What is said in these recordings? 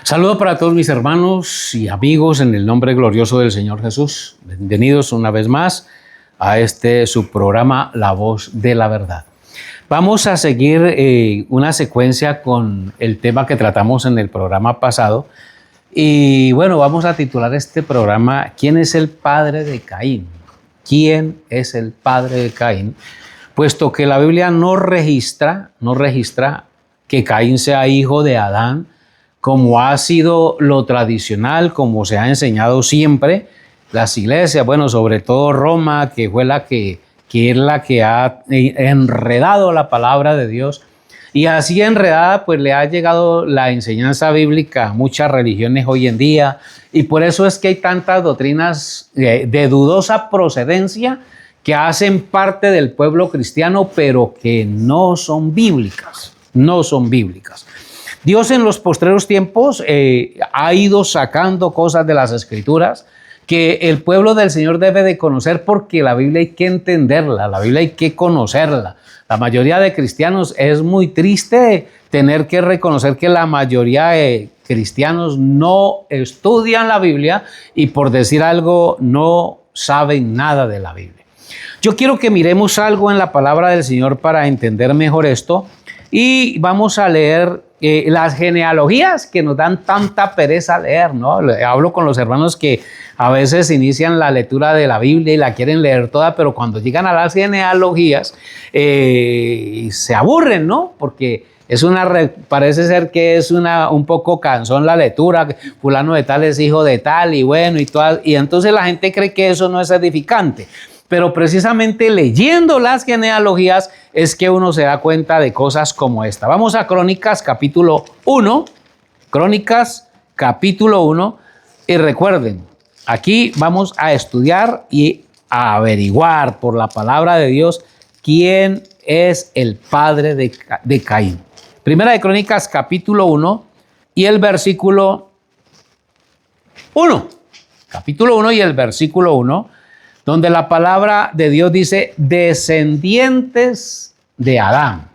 Saludo para todos mis hermanos y amigos en el nombre glorioso del Señor Jesús. Bienvenidos una vez más a su programa La Voz de la Verdad. Vamos a seguir una secuencia con el tema que tratamos en el programa pasado. Y bueno, vamos a titular este programa ¿Quién es el padre de Caín? ¿Quién es el padre de Caín? Puesto que la Biblia no registra que Caín sea hijo de Adán, como ha sido lo tradicional, como se ha enseñado siempre las iglesias, bueno, sobre todo Roma, que fue la que es la que ha enredado la palabra de Dios. Y así enredada, pues le ha llegado la enseñanza bíblica a muchas religiones hoy en día. Y por eso es que hay tantas doctrinas de dudosa procedencia que hacen parte del pueblo cristiano, pero que no son bíblicas, no son bíblicas. Dios en los postreros tiempos ha ido sacando cosas de las Escrituras que el pueblo del Señor debe de conocer, porque la Biblia hay que entenderla, la Biblia hay que conocerla. La mayoría de cristianos, es muy triste tener que reconocer que la mayoría de cristianos no estudian la Biblia y, por decir algo, no saben nada de la Biblia. Yo quiero que miremos algo en la palabra del Señor para entender mejor esto, y vamos a leer las genealogías que nos dan tanta pereza leer, ¿no? Hablo con los hermanos que a veces inician la lectura de la Biblia y la quieren leer toda, pero cuando llegan a las genealogías se aburren, ¿no? Porque parece ser que es un poco cansón la lectura, fulano de tal es hijo de tal y bueno y entonces la gente cree que eso no es edificante. Pero precisamente leyendo las genealogías es que uno se da cuenta de cosas como esta. Vamos a Crónicas capítulo 1. Crónicas capítulo 1. Y recuerden, aquí vamos a estudiar y a averiguar por la palabra de Dios quién es el padre de Caín. Primera de Crónicas capítulo 1 y el versículo 1. Capítulo 1 y el versículo 1. Donde la palabra de Dios dice descendientes de Adán,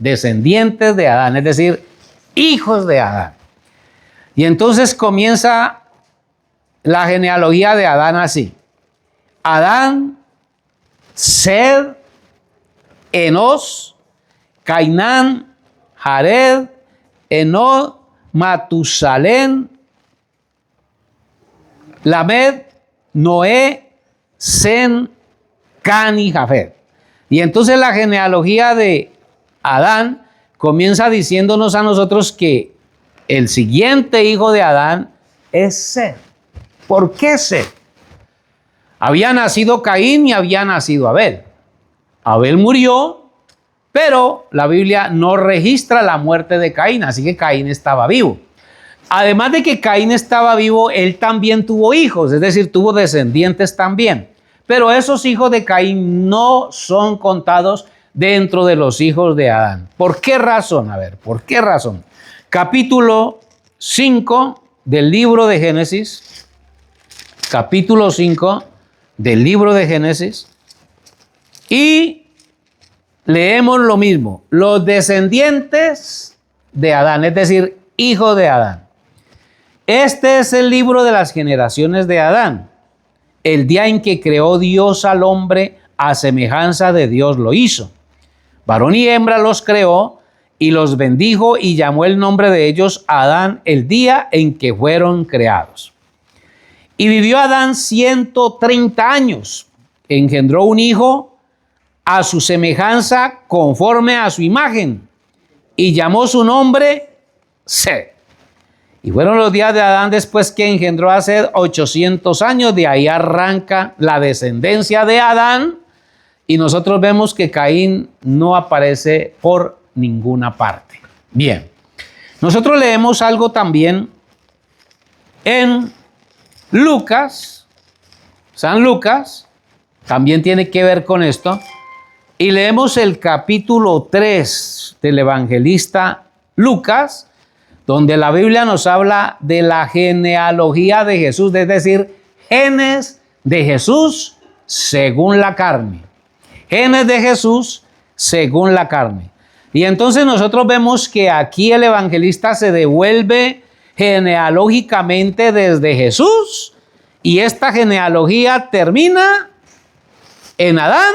es decir, hijos de Adán. Y entonces comienza la genealogía de Adán así: Adán, Sed, Enos, Cainán, Jared, Enod, Matusalén, Lamed, Noé, Sem, Can y Jafet. Y entonces la genealogía de Adán comienza diciéndonos a nosotros que el siguiente hijo de Adán es Sed. ¿Por qué Sed? Había nacido Caín y había nacido Abel. Abel murió, pero la Biblia no registra la muerte de Caín, así que Caín estaba vivo. Además de que Caín estaba vivo, él también tuvo hijos, es decir, tuvo descendientes también. Pero esos hijos de Caín no son contados dentro de los hijos de Adán. ¿Por qué razón? A ver, ¿por qué razón? Capítulo 5 del libro de Génesis. Capítulo 5 del libro de Génesis. Y leemos lo mismo. Los descendientes de Adán, es decir, hijos de Adán. Este es el libro de las generaciones de Adán. El día en que creó Dios al hombre, a semejanza de Dios lo hizo. Varón y hembra los creó y los bendijo y llamó el nombre de ellos Adán el día en que fueron creados. Y vivió Adán 130 años. Engendró un hijo a su semejanza, conforme a su imagen, y llamó su nombre Sed. Y fueron los días de Adán después que engendró a Sed 800 años. De ahí arranca la descendencia de Adán. Y nosotros vemos que Caín no aparece por ninguna parte. Bien, nosotros leemos algo también en Lucas. San Lucas también tiene que ver con esto. Y leemos el capítulo 3 del evangelista Lucas, donde la Biblia nos habla de la genealogía de Jesús, es decir, genes de Jesús según la carne. Genes de Jesús según la carne. Y entonces nosotros vemos que aquí el evangelista se devuelve genealógicamente desde Jesús, y esta genealogía termina en Adán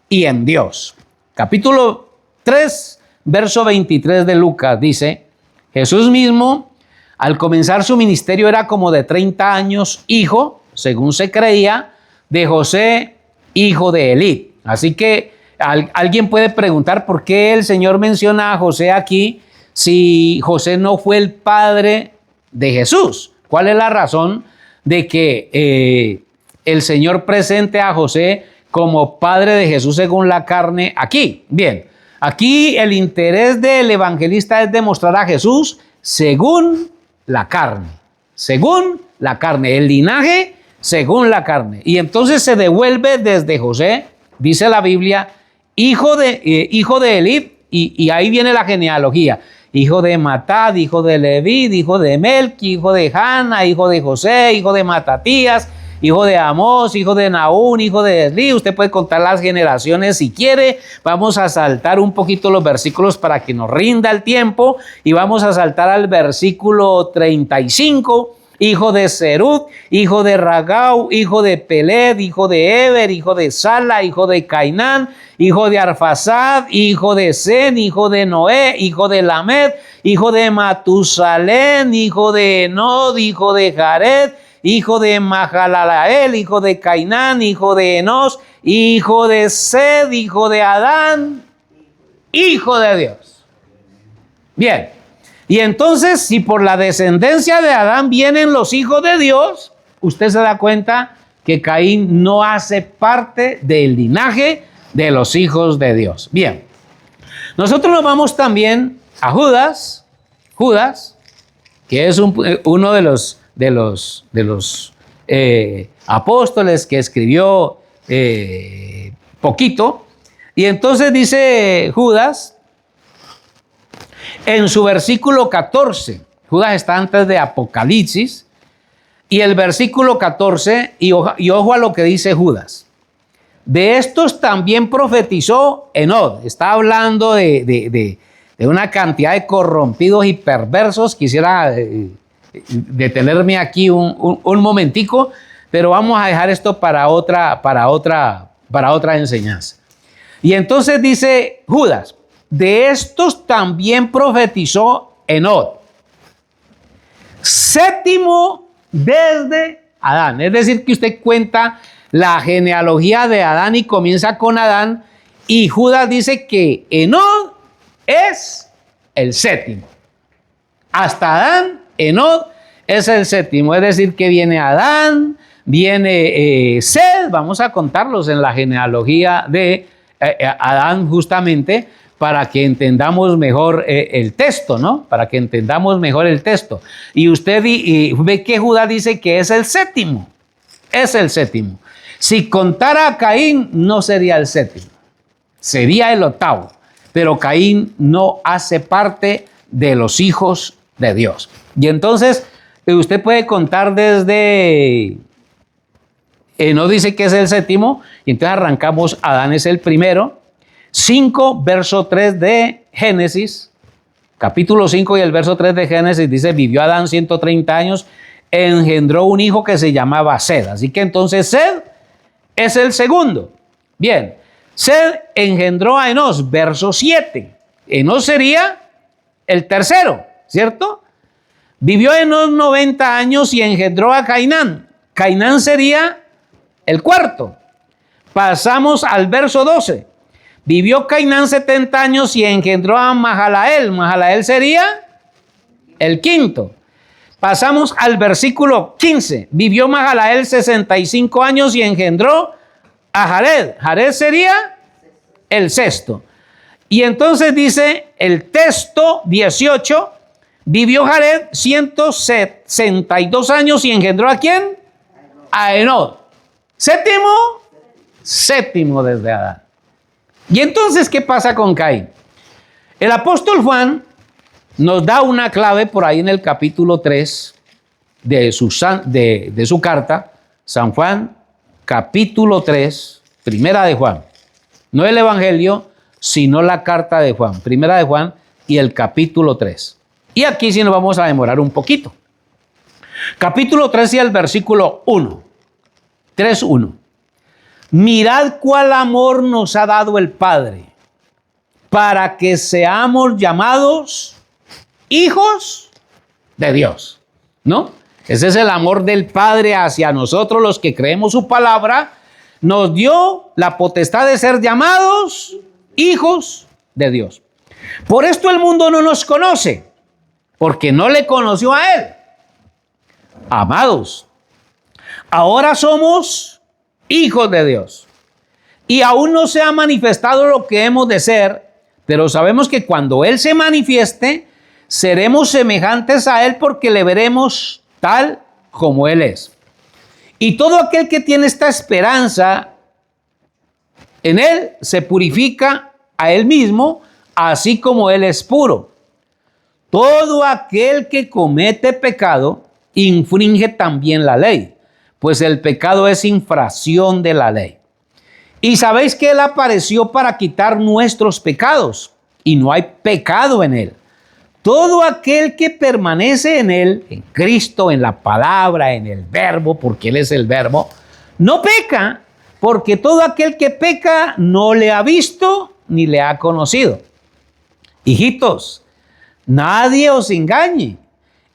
y en Dios. Capítulo 3, verso 23 de Lucas dice: Jesús mismo, al comenzar su ministerio, era como de 30 años, hijo, según se creía, de José, hijo de Elí. Así que alguien puede preguntar por qué el Señor menciona a José aquí si José no fue el padre de Jesús. ¿Cuál es la razón de que el Señor presente a José como padre de Jesús según la carne aquí? Bien, aquí el interés del evangelista es demostrar a Jesús según la carne, el linaje según la carne. Y entonces se devuelve desde José, dice la Biblia, hijo de Elí, y ahí viene la genealogía: hijo de Matad, hijo de Leví, hijo de Melqui, hijo de Jana, hijo de José, hijo de Matatías, hijo de Amós, hijo de Naún, hijo de Esli. Usted puede contar las generaciones si quiere. Vamos a saltar un poquito los versículos para que nos rinda el tiempo, y vamos a saltar al versículo 35. Hijo de Serug, hijo de Ragau, hijo de Peled, hijo de Eber, hijo de Sala, hijo de Cainán, hijo de Arfasad, hijo de Sen, hijo de Noé, hijo de Lamed, hijo de Matusalén, hijo de Enod, hijo de Jared, hijo de Mahalalael, hijo de Cainán, hijo de Enos, hijo de Sed, hijo de Adán, hijo de Dios. Bien. Y entonces, si por la descendencia de Adán vienen los hijos de Dios, usted se da cuenta que Caín no hace parte del linaje de los hijos de Dios. Bien, nosotros nos vamos también a Judas, que es uno de los apóstoles que escribió poquito. Y entonces dice Judas, en su versículo 14, Judas está antes de Apocalipsis, y el versículo 14, y ojo a lo que dice Judas: de estos también profetizó Enod. Está hablando de una cantidad de corrompidos y perversos. Quisiera detenerme aquí un momentico, pero vamos a dejar esto para otra enseñanza. Y entonces dice Judas: de estos también profetizó Enod, séptimo desde Adán. Es decir, que usted cuenta la genealogía de Adán y comienza con Adán, y Judas dice que Enod es el séptimo. Hasta Adán, Enod es el séptimo. Es decir, que viene Adán, viene Sed. Vamos a contarlos en la genealogía de Adán, justamente para que entendamos mejor el texto, ¿no? Para que entendamos mejor el texto. Y usted ve que Judas dice que es el séptimo. Es el séptimo. Si contara a Caín, no sería el séptimo. Sería el octavo. Pero Caín no hace parte de los hijos de Dios. Y entonces, usted puede contar desde... no dice que es el séptimo, y entonces arrancamos: Adán es el primero. 5, verso 3 de Génesis, capítulo 5 y el verso 3 de Génesis dice: vivió Adán 130 años, engendró un hijo que se llamaba Sed. Así que entonces Sed es el segundo. Bien, Sed engendró a Enos, verso 7. Enos sería el tercero, ¿cierto? Vivió Enos 90 años y engendró a Cainán. Cainán sería el cuarto. Pasamos al verso 12. Vivió Cainán 70 años y engendró a Mahalael. Mahalael sería el quinto. Pasamos al versículo 15. Vivió Mahalael 65 años y engendró a Jared. Jared sería el sexto. Y entonces dice el texto 18. Vivió Jared 162 años y engendró ¿a quién? A Enod. Séptimo desde Adán. Y entonces, ¿qué pasa con Caín? El apóstol Juan nos da una clave por ahí en el capítulo 3 de su carta. San Juan, capítulo 3, primera de Juan. No el Evangelio, sino la carta de Juan. Primera de Juan y el capítulo 3. Y aquí sí nos vamos a demorar un poquito. Capítulo 13, el versículo 1. 3:1. Mirad cuál amor nos ha dado el Padre, para que seamos llamados hijos de Dios, ¿no? Ese es el amor del Padre hacia nosotros los que creemos su palabra. Nos dio la potestad de ser llamados hijos de Dios. Por esto el mundo no nos conoce, porque no le conoció a Él. Amados, ahora somos hijos de Dios. Y aún no se ha manifestado lo que hemos de ser, pero sabemos que cuando Él se manifieste, seremos semejantes a Él porque le veremos tal como Él es. Y todo aquel que tiene esta esperanza en Él se purifica a Él mismo, así como Él es puro. Todo aquel que comete pecado infringe también la ley, pues el pecado es infracción de la ley. Y sabéis que Él apareció para quitar nuestros pecados, y no hay pecado en Él. Todo aquel que permanece en Él, en Cristo, en la palabra, en el verbo, porque Él es el verbo, no peca, porque todo aquel que peca no le ha visto ni le ha conocido. Hijitos, nadie os engañe.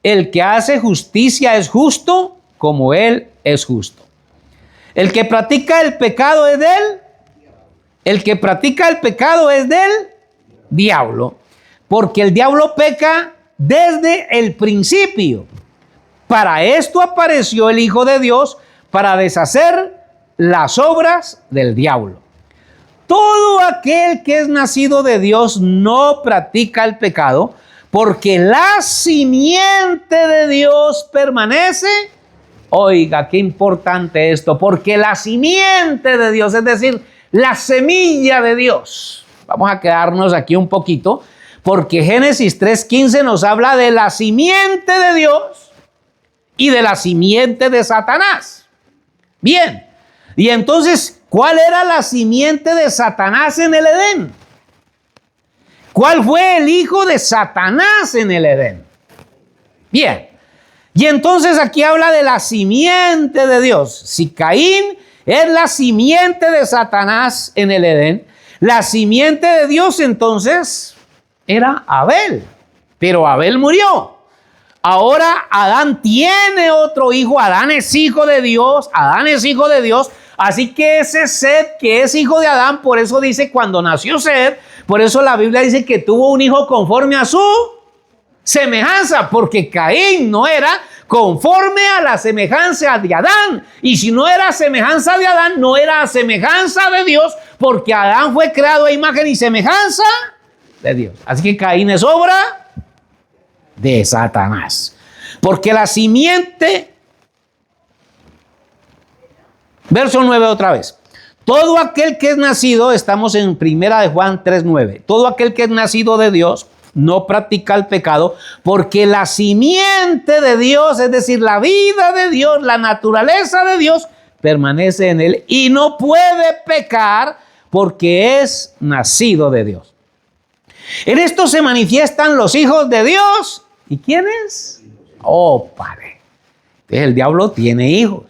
El que hace justicia es justo como Él es justo. El que practica el pecado es de Él. El que practica el pecado es del diablo. Porque el diablo peca desde el principio. Para esto apareció el Hijo de Dios, para deshacer las obras del diablo. Todo aquel que es nacido de Dios no practica el pecado, porque la simiente de Dios permanece. Oiga, qué importante esto, porque la simiente de Dios, es decir, la semilla de Dios. Vamos a quedarnos aquí un poquito, porque Génesis 3:15 nos habla de la simiente de Dios y de la simiente de Satanás. Bien, y entonces, ¿cuál era la simiente de Satanás en el Edén? ¿Cuál fue el hijo de Satanás en el Edén? Bien, y entonces aquí habla de la simiente de Dios. Si Caín es la simiente de Satanás en el Edén, la simiente de Dios entonces era Abel. Pero Abel murió. Ahora Adán tiene otro hijo. Adán es hijo de Dios. Adán es hijo de Dios. Así que ese Set, que es hijo de Adán, por eso dice cuando nació Set, por eso la Biblia dice que tuvo un hijo conforme a su semejanza, porque Caín no era conforme a la semejanza de Adán. Y si no era semejanza de Adán, no era semejanza de Dios, porque Adán fue creado a imagen y semejanza de Dios. Así que Caín es obra de Satanás. Porque la simiente, verso 9 otra vez. Todo aquel que es nacido, estamos en 1 de Juan 3:9. Todo aquel que es nacido de Dios no practica el pecado, porque la simiente de Dios, es decir, la vida de Dios, la naturaleza de Dios, permanece en él y no puede pecar porque es nacido de Dios. En esto se manifiestan los hijos de Dios. ¿Y quiénes? Oh, Padre. Entonces el diablo tiene hijos.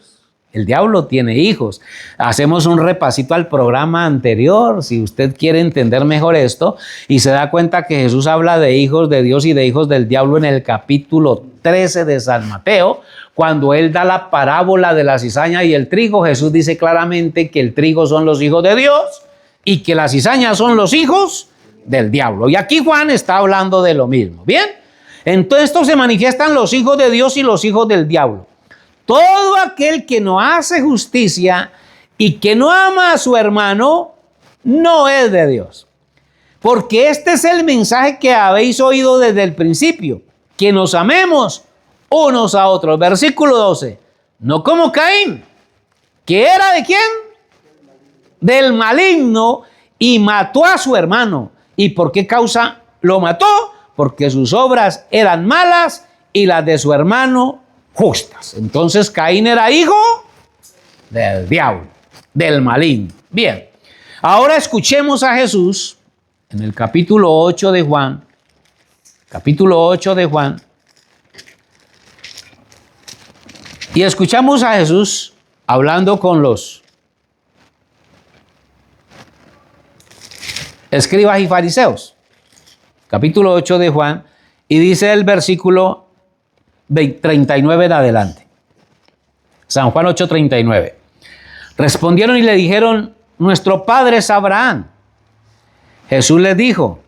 El diablo tiene hijos. Hacemos un repasito al programa anterior, si usted quiere entender mejor esto, y se da cuenta que Jesús habla de hijos de Dios y de hijos del diablo en el capítulo 13 de San Mateo. Cuando él da la parábola de la cizaña y el trigo, Jesús dice claramente que el trigo son los hijos de Dios y que la cizaña son los hijos del diablo. Y aquí Juan está hablando de lo mismo. ¿Bien? Entonces esto se manifiestan los hijos de Dios y los hijos del diablo. Todo aquel que no hace justicia y que no ama a su hermano no es de Dios. Porque este es el mensaje que habéis oído desde el principio, que nos amemos unos a otros. Versículo 12. No como Caín, que era ¿de quién? Del maligno, y mató a su hermano. ¿Y por qué causa lo mató? Porque sus obras eran malas y las de su hermano justas. Entonces Caín era hijo del diablo, del maligno. Bien, ahora escuchemos a Jesús en el capítulo 8 de Juan, capítulo 8 de Juan, y escuchamos a Jesús hablando con los escribas y fariseos. Capítulo 8 de Juan, y dice el versículo 39 en adelante. San Juan 8:39. Respondieron y le dijeron: nuestro padre es Abraham. Jesús les dijo: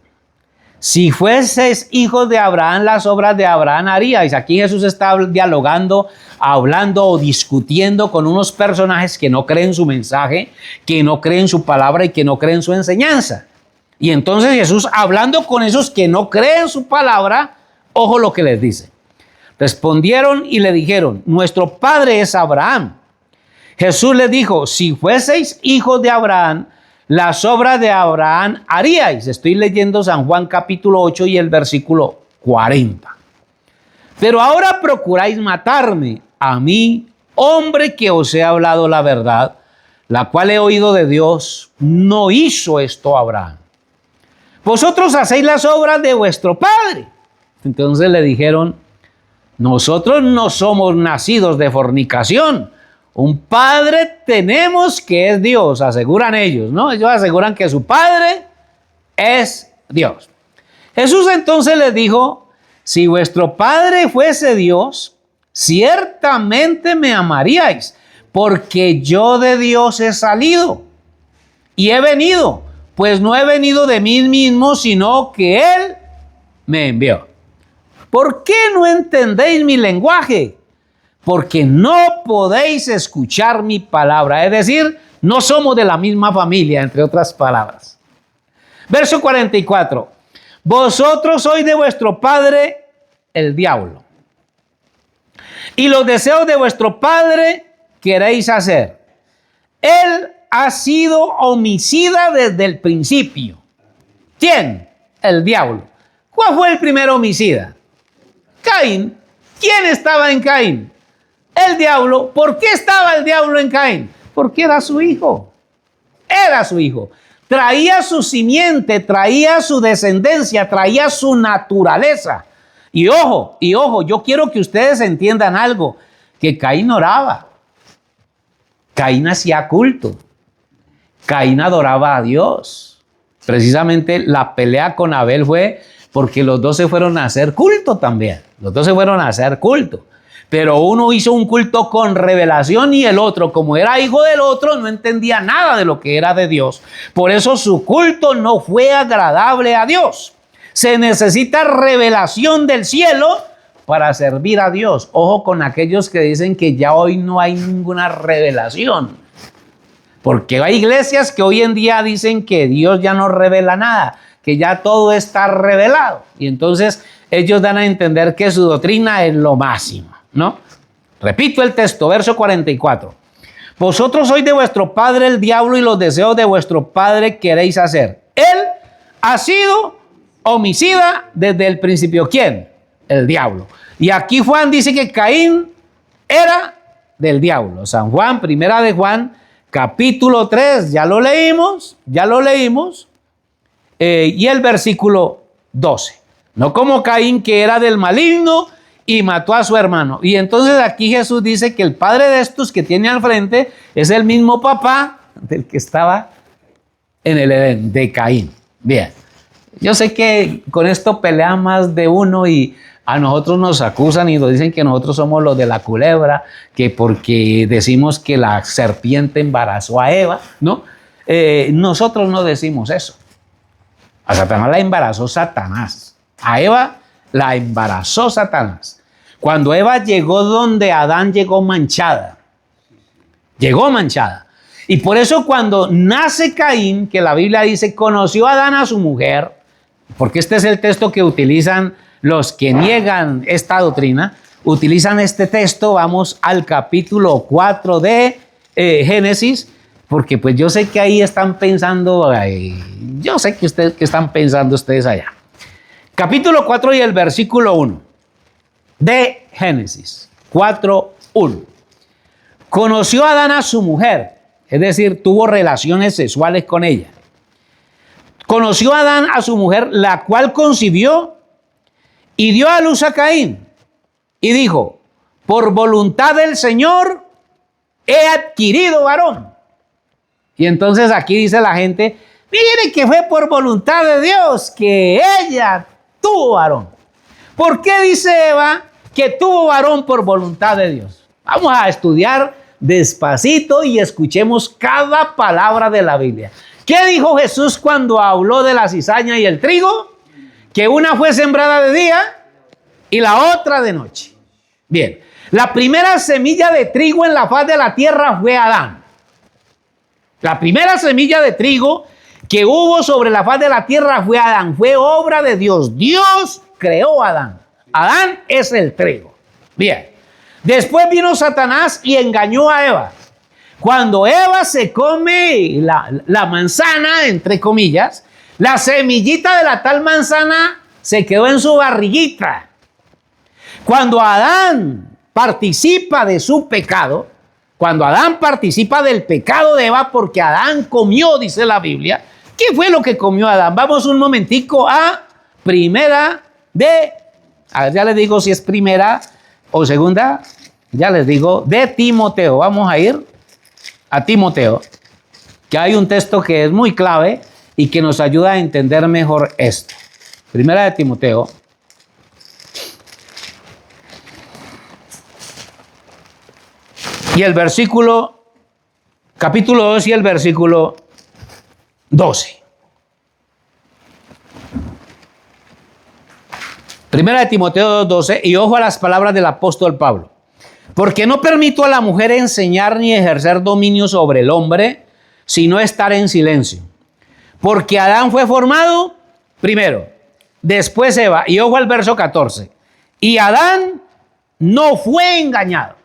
si fueseis hijos de Abraham, las obras de Abraham haríais. Aquí Jesús está dialogando, hablando o discutiendo con unos personajes que no creen su mensaje, que no creen su palabra y que no creen su enseñanza. Y entonces Jesús, hablando con esos que no creen su palabra, ojo lo que les dice. Respondieron y le dijeron: nuestro padre es Abraham. Jesús les dijo: si fueseis hijos de Abraham, las obras de Abraham haríais. Estoy leyendo San Juan capítulo 8 y el versículo 40. Pero ahora procuráis matarme, a mí, hombre que os he hablado la verdad, la cual he oído de Dios. No hizo esto Abraham. Vosotros hacéis las obras de vuestro padre. Entonces le dijeron: nosotros no somos nacidos de fornicación. Un padre tenemos que es Dios, aseguran ellos, ¿no? Ellos aseguran que su padre es Dios. Jesús entonces les dijo: si vuestro padre fuese Dios, ciertamente me amaríais, porque yo de Dios he salido y he venido, pues no he venido de mí mismo, sino que Él me envió. ¿Por qué no entendéis mi lenguaje? Porque no podéis escuchar mi palabra. Es decir, no somos de la misma familia, entre otras palabras. Verso 44. Vosotros sois de vuestro padre el diablo, y los deseos de vuestro padre queréis hacer. Él ha sido homicida desde el principio. ¿Quién? El diablo. ¿Cuál fue el primer homicida? Caín. ¿Quién estaba en Caín? El diablo. ¿Por qué estaba el diablo en Caín? Porque era su hijo. Era su hijo. Traía su simiente, traía su descendencia, traía su naturaleza. Y ojo, yo quiero que ustedes entiendan algo, que Caín oraba. Caín hacía culto. Caín adoraba a Dios. Precisamente la pelea con Abel fue porque los dos se fueron a hacer culto también. Los dos se fueron a hacer culto. Pero uno hizo un culto con revelación y el otro, como era hijo del otro, no entendía nada de lo que era de Dios. Por eso su culto no fue agradable a Dios. Se necesita revelación del cielo para servir a Dios. Ojo con aquellos que dicen que ya hoy no hay ninguna revelación. Porque hay iglesias que hoy en día dicen que Dios ya no revela nada, que ya todo está revelado. Y entonces ellos dan a entender que su doctrina es lo máximo, ¿no? Repito el texto, verso 44. Vosotros sois de vuestro padre el diablo y los deseos de vuestro padre queréis hacer. Él ha sido homicida desde el principio. ¿Quién? El diablo. Y aquí Juan dice que Caín era del diablo. San Juan, primera de Juan, capítulo 3, ya lo leímos. Y el versículo 12. No como Caín, que era del maligno y mató a su hermano. Y entonces aquí Jesús dice que el padre de estos que tiene al frente es el mismo papá del que estaba en el Edén, de Caín. Bien, yo sé que con esto pelea más de uno y a nosotros nos acusan y nos dicen que nosotros somos los de la culebra, que porque decimos que la serpiente embarazó a Eva, ¿no? Nosotros no decimos eso. A Satanás la embarazó Satanás. A Eva la embarazó Satanás. Cuando Eva llegó donde Adán, llegó manchada. Llegó manchada. Y por eso cuando nace Caín, que la Biblia dice, conoció a Adán a su mujer, porque este es el texto que utilizan los que niegan esta doctrina, utilizan este texto, vamos al capítulo 4 de Génesis, porque pues yo sé que ahí están pensando, yo sé que están pensando ustedes allá. Capítulo 4 y el versículo 1 de Génesis 4:1. Conoció a Adán a su mujer, es decir, tuvo relaciones sexuales con ella. Conoció a Adán a su mujer, la cual concibió y dio a luz a Caín y dijo, por voluntad del Señor he adquirido varón. Y entonces aquí dice la gente, mire que fue por voluntad de Dios que ella tuvo varón. ¿Por qué dice Eva que tuvo varón por voluntad de Dios? Vamos a estudiar despacito y escuchemos cada palabra de la Biblia. ¿Qué dijo Jesús cuando habló de la cizaña y el trigo? Que una fue sembrada de día y la otra de noche. Bien, la primera semilla de trigo en la faz de la tierra fue Adán. La primera semilla de trigo que hubo sobre la faz de la tierra fue Adán. Fue obra de Dios. Dios creó a Adán. Adán es el trigo. Bien. Después vino Satanás y engañó a Eva. Cuando Eva se come la manzana, entre comillas, la semillita de la tal manzana se quedó en su barriguita. Cuando Adán participa de su pecado, cuando Adán participa del pecado de Eva, porque Adán comió, dice la Biblia. ¿Qué fue lo que comió Adán? Vamos un momentico a primera de, a ver, ya les digo si es primera o segunda, ya les digo, de Timoteo. Vamos a ir a Timoteo, que hay un texto que es muy clave y que nos ayuda a entender mejor esto. Primera de Timoteo. Y el versículo, capítulo 2 y el versículo 12. Primera de Timoteo 2:12, y ojo a las palabras del apóstol Pablo. Porque no permito a la mujer enseñar ni ejercer dominio sobre el hombre, sino estar en silencio. Porque Adán fue formado primero, después Eva, y ojo al verso 14. Y Adán no fue engañado,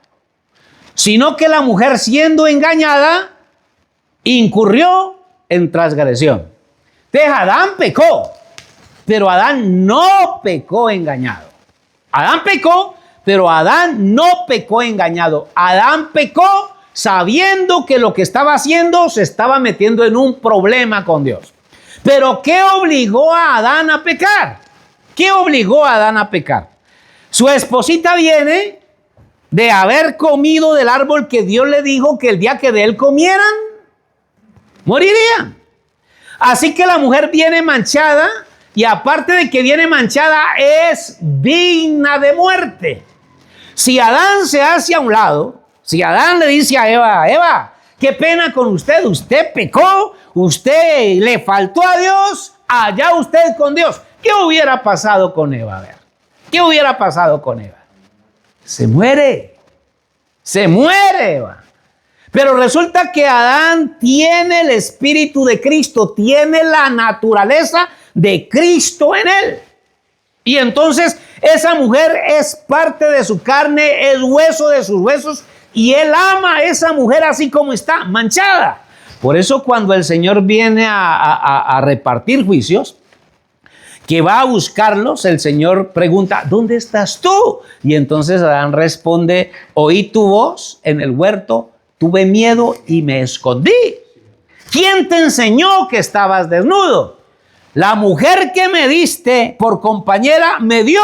sino que la mujer, siendo engañada, incurrió en transgresión. Entonces Adán pecó, pero Adán no pecó engañado. Adán pecó, pero Adán no pecó engañado. Adán pecó sabiendo que lo que estaba haciendo se estaba metiendo en un problema con Dios. Pero ¿qué obligó a Adán a pecar? ¿Qué obligó a Adán a pecar? Su esposita viene de haber comido del árbol que Dios le dijo que el día que de él comieran, morirían. Así que la mujer viene manchada, y aparte de que viene manchada, es digna de muerte. Si Adán se hace a un lado, si Adán le dice a Eva, Eva, qué pena con usted, usted pecó, usted le faltó a Dios, allá usted con Dios. ¿Qué hubiera pasado con Eva? A ver, ¿qué hubiera pasado con Eva? Se muere Eva. Pero resulta que Adán tiene el espíritu de Cristo, tiene la naturaleza de Cristo en él. Y entonces esa mujer es parte de su carne, es hueso de sus huesos, y él ama a esa mujer así como está, manchada. Por eso cuando el Señor viene a repartir juicios, que va a buscarlos, el Señor pregunta, ¿dónde estás tú? Y entonces Adán responde, oí tu voz en el huerto, tuve miedo y me escondí. ¿Quién te enseñó que estabas desnudo? La mujer que me diste por compañera me dio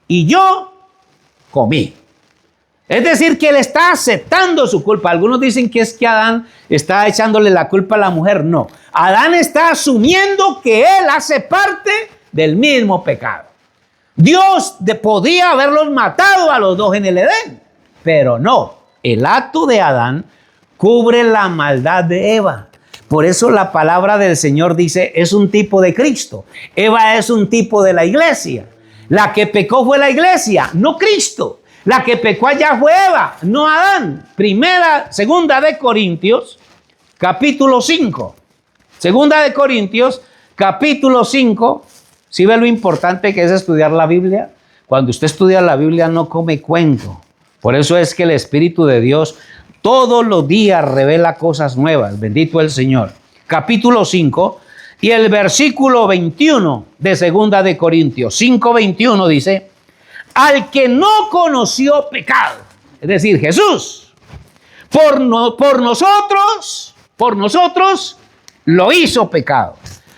y yo comí. Es decir, que él está aceptando su culpa. Algunos dicen que es que Adán está echándole la culpa a la mujer. No, Adán está asumiendo que él hace parte del mismo pecado. Dios podía haberlos matado a los dos en el Edén, pero no. El acto de Adán cubre la maldad de Eva. Por eso la palabra del Señor dice, es un tipo de Cristo. Eva es un tipo de la iglesia. La que pecó fue la iglesia, no Cristo. La que pecó allá fue Eva, no Adán. Segunda de Corintios, capítulo 5. Segunda de Corintios, capítulo 5. ¿Sí ve lo importante que es estudiar la Biblia? Cuando usted estudia la Biblia no come cuento. Por eso es que el Espíritu de Dios todos los días revela cosas nuevas. Bendito el Señor. Capítulo 5 y el versículo 21 de Segunda de Corintios. 5:21 dice, al que no conoció pecado, es decir, Jesús, por nosotros lo hizo pecado,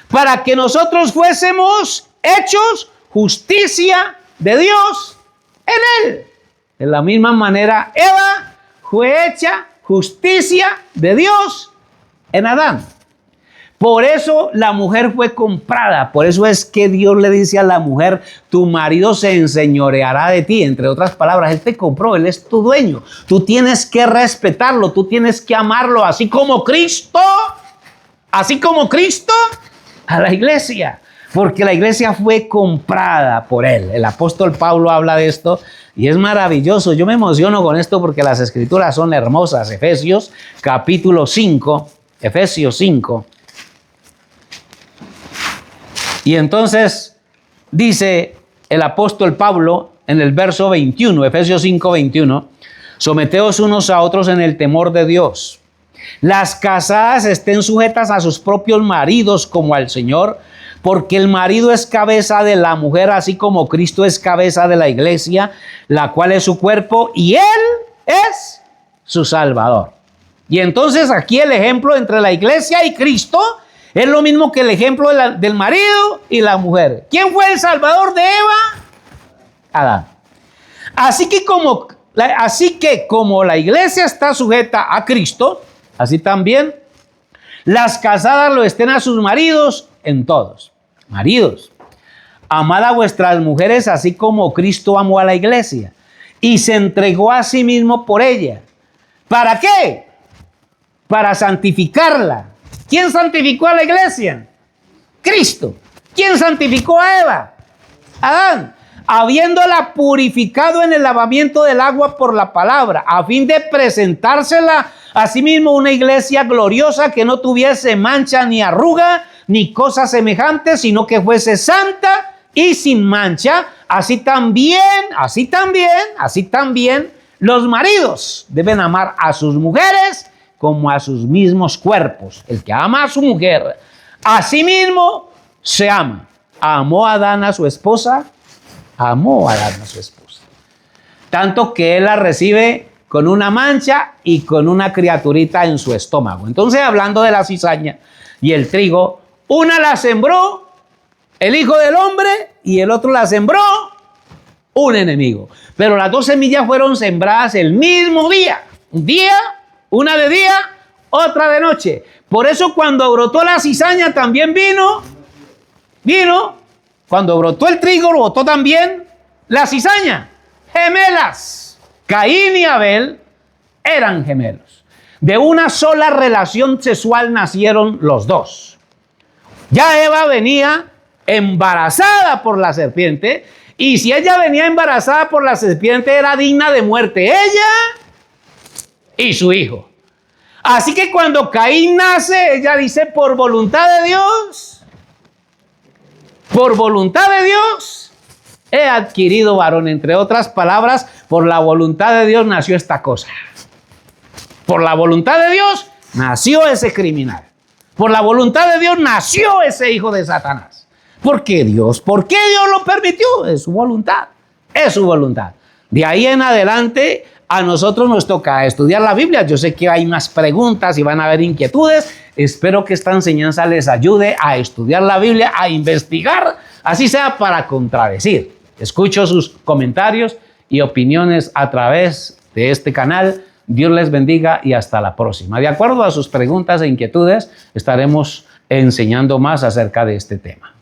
para que nosotros fuésemos hechos justicia de Dios en él. De la misma manera, Eva fue hecha justicia de Dios en Adán. Por eso la mujer fue comprada. Por eso es que Dios le dice a la mujer, tu marido se enseñoreará de ti. Entre otras palabras, Él te compró, Él es tu dueño. Tú tienes que respetarlo, tú tienes que amarlo, así como Cristo a la iglesia. Porque la iglesia fue comprada por Él. El apóstol Pablo habla de esto y es maravilloso. Yo me emociono con esto porque las escrituras son hermosas. Efesios capítulo 5, Efesios 5. Y entonces dice el apóstol Pablo en el verso 21, Efesios 5, 21, someteos unos a otros en el temor de Dios. Las casadas estén sujetas a sus propios maridos como al Señor, porque el marido es cabeza de la mujer, así como Cristo es cabeza de la iglesia, la cual es su cuerpo, y Él es su Salvador. Y entonces aquí el ejemplo entre la iglesia y Cristo es lo mismo que el ejemplo del marido y la mujer. ¿Quién fue el salvador de Eva? Adán. Así que como la iglesia está sujeta a Cristo, así también las casadas lo estén a sus maridos en todos. Maridos, amad a vuestras mujeres así como Cristo amó a la iglesia y se entregó a sí mismo por ella. ¿Para qué? Para santificarla. ¿Quién santificó a la iglesia? Cristo. ¿Quién santificó a Eva? Adán. Habiéndola purificado en el lavamiento del agua por la palabra, a fin de presentársela a sí mismo una iglesia gloriosa que no tuviese mancha ni arruga ni cosa semejante, sino que fuese santa y sin mancha. Así también los maridos deben amar a sus mujeres como a sus mismos cuerpos. El que ama a su mujer, a sí mismo se ama. Amó a Adán a su esposa, tanto que él la recibe con una mancha y con una criaturita en su estómago. Entonces, hablando de la cizaña y el trigo, una la sembró el Hijo del Hombre y el otro la sembró un enemigo. Pero las dos semillas fueron sembradas el mismo día. Un día, una de día, otra de noche. Por eso cuando brotó la cizaña también vino. Cuando brotó el trigo, brotó también la cizaña. Gemelas. Caín y Abel eran gemelos. De una sola relación sexual nacieron los dos. Ya Eva venía embarazada por la serpiente, y si ella venía embarazada por la serpiente era digna de muerte, ella y su hijo. Así que cuando Caín nace, ella dice, por voluntad de Dios, he adquirido varón. Entre otras palabras, por la voluntad de Dios nació esta cosa. Por la voluntad de Dios nació ese criminal. Por la voluntad de Dios nació ese hijo de Satanás. ¿Por qué Dios? ¿Por qué Dios lo permitió? Es su voluntad. Es su voluntad. De ahí en adelante, a nosotros nos toca estudiar la Biblia. Yo sé que hay más preguntas y van a haber inquietudes. Espero que esta enseñanza les ayude a estudiar la Biblia, a investigar, así sea para contradecir. Escucho sus comentarios y opiniones a través de este canal. Dios les bendiga y hasta la próxima. De acuerdo a sus preguntas e inquietudes, estaremos enseñando más acerca de este tema.